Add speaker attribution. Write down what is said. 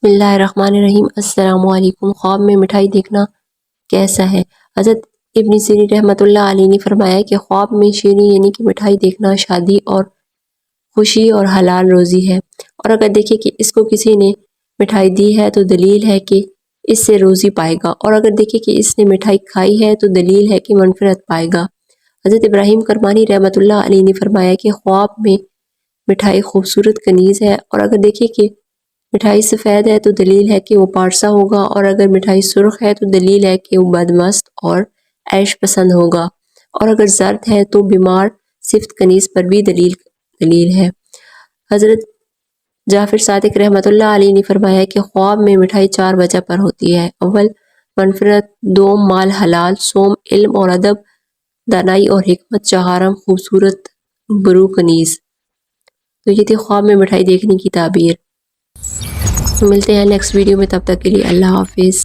Speaker 1: بسم اللہ الرحمن الرحیم۔ السلام علیکم۔ خواب میں مٹھائی دیکھنا کیسا ہے؟ حضرت ابن سیرین رحمۃ اللہ علیہ نے فرمایا کہ خواب میں شیریں یعنی کہ مٹھائی دیکھنا شادی اور خوشی اور حلال روزی ہے، اور اگر دیکھے کہ اس کو کسی نے مٹھائی دی ہے تو دلیل ہے کہ اس سے روزی پائے گا، اور اگر دیکھے کہ اس نے مٹھائی کھائی ہے تو دلیل ہے کہ منفرت پائے گا۔ حضرت ابراہیم کرمانی رحمۃ اللہ علیہ نے فرمایا کہ خواب میں مٹھائی خوبصورت کنیز ہے، اور اگر دیکھے کہ مٹھائی سفید ہے تو دلیل ہے کہ وہ پارسا ہوگا، اور اگر مٹھائی سرخ ہے تو دلیل ہے کہ وہ بدمست اور عیش پسند ہوگا، اور اگر زرد ہے تو بیمار صفت کنیز پر بھی دلیل ہے۔ حضرت جعفر صادق رحمۃ اللہ علیہ نے فرمایا کہ خواب میں مٹھائی 4 وجہ پر ہوتی ہے: اول منفرت، دوم مال حلال، سوم علم اور ادب، دانائی اور حکمت، چہارم خوبصورت برو کنیز۔ تو یہ تھی خواب میں مٹھائی دیکھنے کی تعبیر۔ ملتے ہیں نیکسٹ ویڈیو میں، تب تک کے لیے اللہ حافظ۔